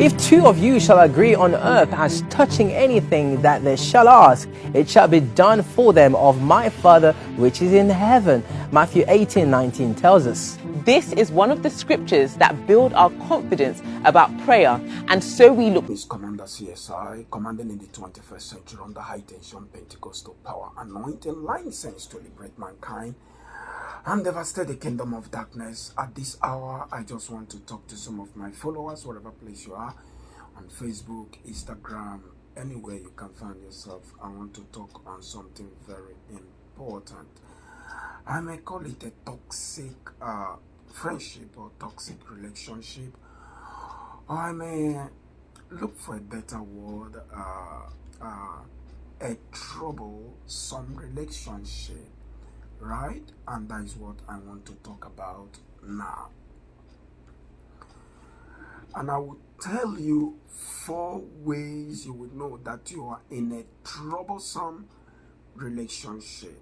If two of you shall agree on earth as touching anything that they shall ask, it shall be done for them of my Father which is in heaven. Matthew 18:19 tells us. This is one of the scriptures that build our confidence about prayer, and so we look. Is Commander CSI, commanding in the 21st century under high tension Pentecostal power, anointing license to liberate mankind and devastate the kingdom of darkness. At this hour, I just want to talk to some of my followers, whatever place you are, on Facebook, Instagram, anywhere you can find yourself. I want to talk on something very important. I may call it a toxic friendship or toxic relationship, or I may look for a better word, a troublesome relationship, right? And that is what I want to talk about now. And I will tell you 4 ways you will know that you are in a troublesome relationship.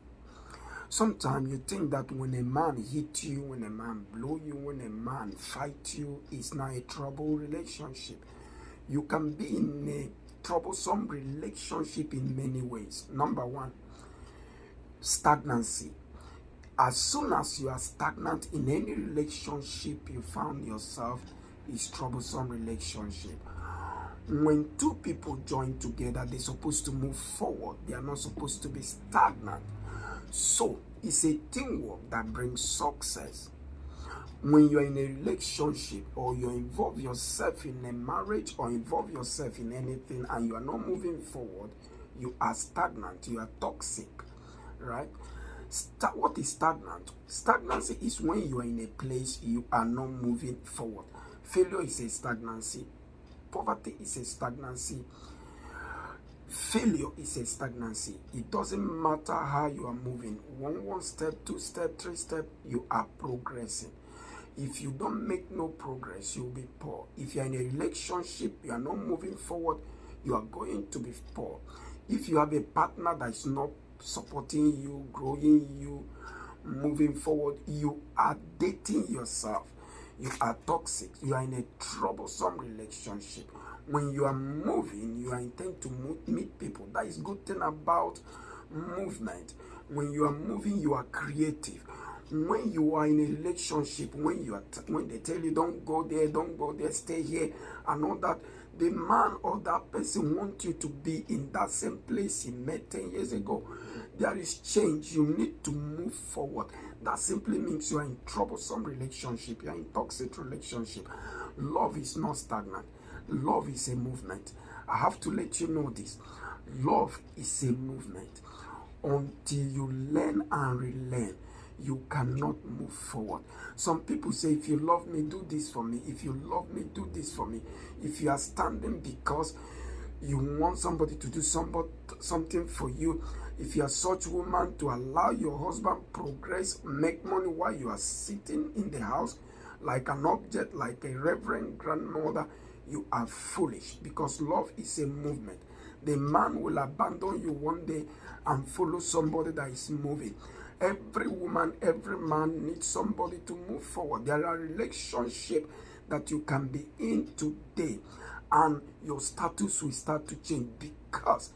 Sometimes you think that when a man hit you, when a man blow you, when a man fight you, it's not a trouble relationship. You can be in a troublesome relationship in many ways. Number 1, stagnancy. As soon as you are stagnant in any relationship you found yourself, is troublesome relationship. When 2 people join together, they're supposed to move forward. They are not supposed to be stagnant. So it's a teamwork that brings success. When you're in a relationship or you involve yourself in a marriage or involve yourself in anything and you are not moving forward, you are stagnant, you are toxic, right? What is stagnant? Stagnancy is when you are in a place you are not moving forward. Failure is a stagnancy. Poverty is a stagnancy. Failure is a stagnancy. It doesn't matter how you are moving. One step, 2 step, 3 step, you are progressing. If you don't make no progress, you'll be poor. If you're in a relationship, you are not moving forward, you are going to be poor. If you have a partner that is not supporting you, growing you, moving forward, you are dating yourself. You are toxic. You are in a troublesome relationship. When you are moving, you are intent to meet people. That is good thing about movement. When you are moving, you are creative. When you are in a relationship, when they tell you don't go there, stay here, and all that, the man or that person wants you to be in that same place he met 10 years ago. There is change. You need to move forward. That simply means you are in troublesome relationship. You are in toxic relationship. Love is not stagnant. Love is a movement. I have to let you know this. Love is a movement. Until you learn and relearn, you cannot move forward. Some people say, if you love me, do this for me. If you love me, do this for me. If you are standing because you want somebody to do something for you, if you are such a woman to allow your husband progress, make money while you are sitting in the house like an object, like a reverend grandmother, you are foolish, because love is a movement. The man will abandon you one day and follow somebody that is moving. Every woman, every man needs somebody to move forward. There are relationships that you can be in today and your status will start to change because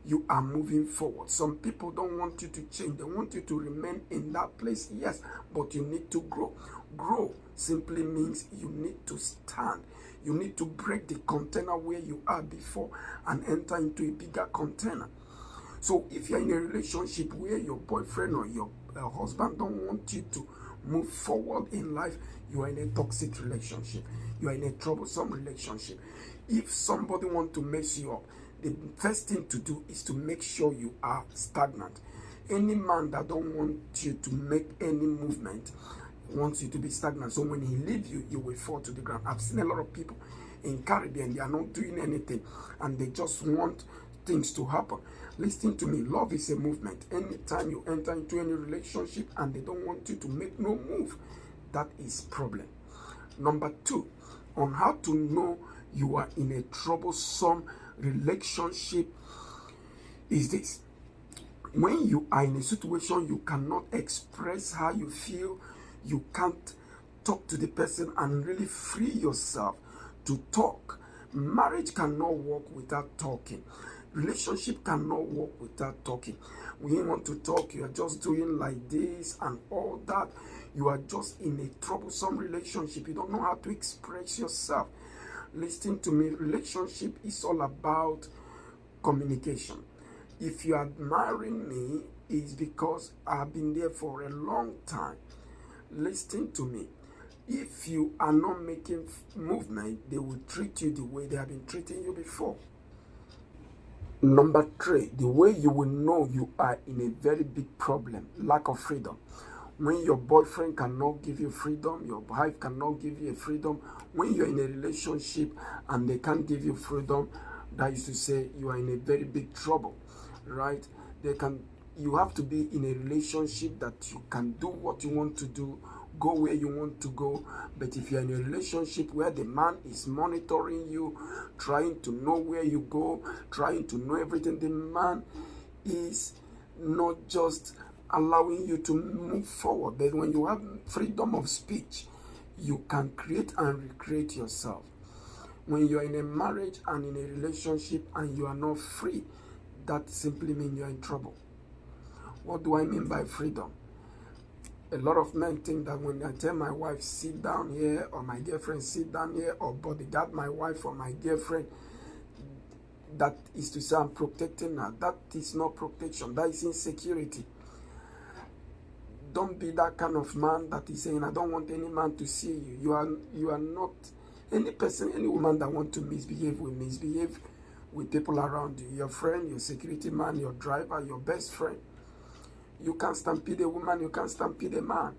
you are moving forward. Some people don't want you to change. They want you to remain in that place, yes, but you need to grow. Grow simply means you need to stand. You need to break the container where you are before and enter into a bigger container. So if you're in a relationship where your boyfriend or your husband don't want you to move forward in life, you are in a toxic relationship. You are in a troublesome relationship. If somebody wants to mess you up, the first thing to do is to make sure you are stagnant. Any man that don't want you to make any movement wants you to be stagnant. So when he leaves you, you will fall to the ground. I've seen a lot of people in Caribbean, they are not doing anything and they just want things to happen. Listen to me, love is a movement. Anytime you enter into any relationship and they don't want you to make no move, that is problem. Number 2, on how to know you are in a troublesome relationship is this. When you are in a situation you cannot express how you feel, you can't talk to the person and really free yourself to talk Marriage cannot work without talking. Relationship cannot work without talking. When you want to talk, you are just doing like this and all that. You are just in a troublesome relationship. You don't know how to express yourself. Listen to me. Relationship is all about communication. If you are admiring me, it's because I've been there for a long time. Listen to me. If you are not making movement, they will treat you the way they have been treating you before. Number 3, the way you will know you are in a very big problem, lack of freedom. When your boyfriend cannot give you freedom, your wife cannot give you a freedom, when you're in a relationship and they can't give you freedom, that is to say you are in a very big trouble, right? You have to be in a relationship that you can do what you want to do, go where you want to go. But if you're in a relationship where the man is monitoring you, trying to know where you go, trying to know everything, the man is not just allowing you to move forward. But when you have freedom of speech, you can create and recreate yourself. When you're in a marriage and in a relationship and you are not free, that simply means you're in trouble. What do I mean by freedom? A lot of men think that when I tell my wife, sit down here, or my girlfriend, sit down here, or bodyguard my wife or my girlfriend, that is to say I'm protecting her. That is not protection. That is insecurity. Don't be that kind of man that is saying, I don't want any man to see you. You are not any person, any woman that want to misbehave will misbehave with people around you. Your friend, your security man, your driver, your best friend. You can't stampede a woman, you can't stampede a man.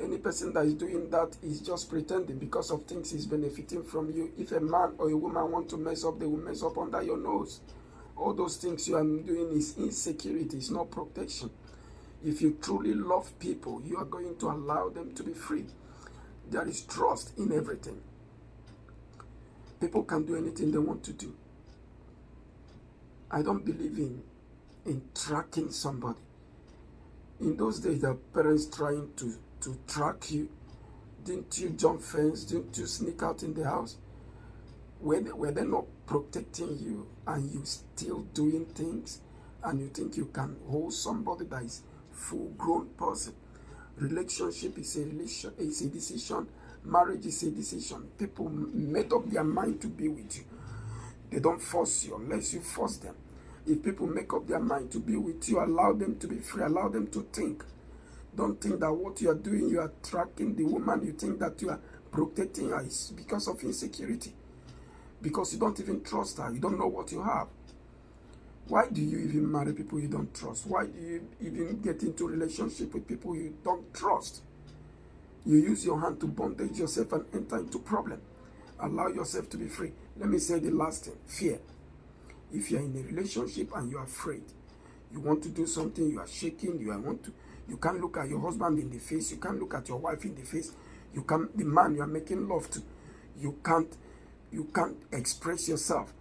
Any person that is doing that is just pretending because of things he's benefiting from you. If a man or a woman want to mess up, they will mess up under your nose. All those things you are doing is insecurity, it's not protection. If you truly love people, you are going to allow them to be free. There is trust in everything. People can do anything they want to do. I don't believe in tracking somebody. In those days, the parents trying to track you. Didn't you jump fence? Didn't you sneak out in the house? Were they not protecting you and you still doing things and you think you can hold somebody that is full-grown person? Relationship is a decision. Marriage is a decision. People made up their mind to be with you. They don't force you unless you force them. If people make up their mind to be with you, allow them to be free, allow them to think. Don't think that what you are doing, you are tracking the woman, you think that you are protecting her. It's because of insecurity. Because you don't even trust her, you don't know what you have. Why do you even marry people you don't trust? Why do you even get into relationship with people you don't trust? You use your hand to bondage yourself and enter into problem. Allow yourself to be free. Let me say the last thing, fear. If you are in a relationship and you are afraid, you want to do something, you are shaking, you can't look at your husband in the face, you can't look at your wife in the face, the man you are making love to, you can't express yourself.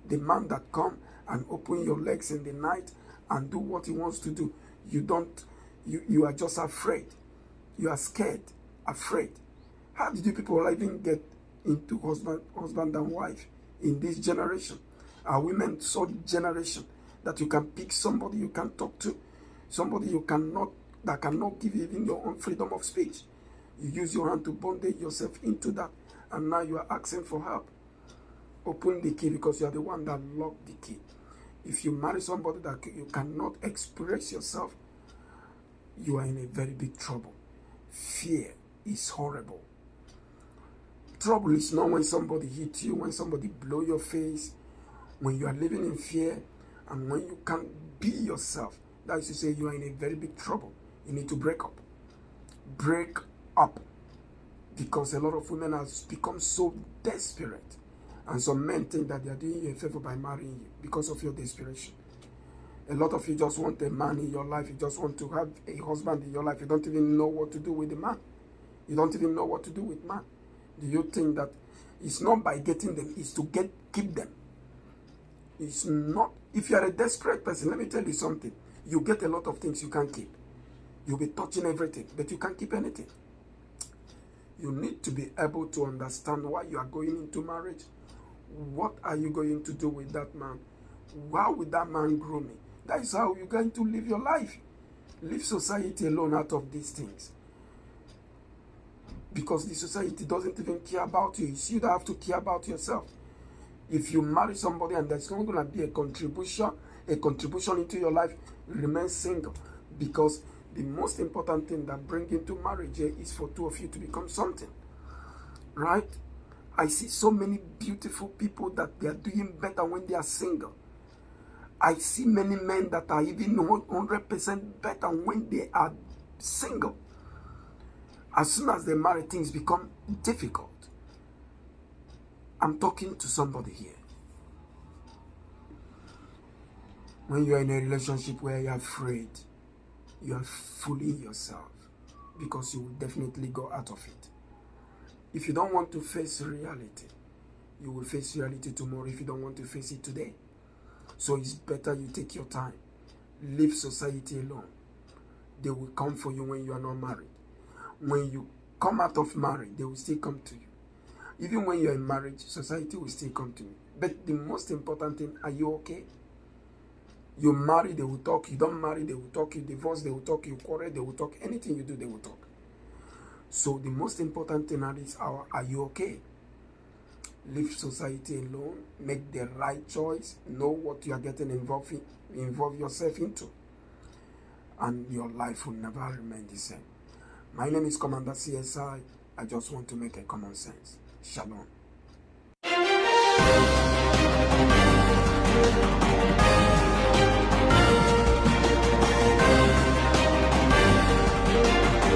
The man that come and open your legs in the night and do what he wants to do, you are just afraid. You are scared, afraid. How did you people even get into husband and wife in this generation? Are women so generation that you can pick somebody you can talk to, somebody that cannot give you even your own freedom of speech? You use your hand to bondage yourself into that, and now you are asking for help. Open the key because you are the one that locked the key. If you marry somebody that you cannot express yourself, you are in a very big trouble. Fear is horrible. Trouble is not when somebody hits you, when somebody blow your face, when you are living in fear, and when you can't be yourself. That is to say, you are in a very big trouble. You need to break up. Break up. Because a lot of women have become so desperate. And some men think that they are doing you a favor by marrying you because of your desperation. A lot of you just want a man in your life. You just want to have a husband in your life. You don't even know what to do with the man. You don't even know what to do with man. Do you think that it's not by getting them, it's to keep them? It's not. If you are a desperate person, let me tell you something. You get a lot of things you can't keep. You'll be touching everything, but you can't keep anything. You need to be able to understand why you are going into marriage, What are you going to do with that man? How will that man grow me? That is how you're going to live your life. Leave society alone out of these things. Because the society doesn't even care about you. It's you that have to care about yourself. If you marry somebody and there's not going to be a contribution into your life, remain single. Because the most important thing that brings into marriage is for two of you to become something. Right? I see so many beautiful people that they are doing better when they are single. I see many men that are even 100% better when they are single. As soon as they marry, things become difficult. I'm talking to somebody here. When you are in a relationship where you are afraid, you are fooling yourself, because you will definitely go out of it. If you don't want to face reality, you will face reality tomorrow if you don't want to face it today. So it's better you take your time. Leave society alone. They will come for you when you are not married. When you come out of marriage, they will still come to you. Even when you are in marriage, society will still come to you. But the most important thing, are you okay? You marry, they will talk. You don't marry, they will talk. You divorce, they will talk. You quarrel, they will talk. Anything you do, they will talk. So the most important thing at this hour, are you okay? Leave society alone. Make the right choice. Know what you are getting involved in. Involve yourself into. And your life will never remain the same. My name is Commander CSI. I just want to make a common sense. Shalom.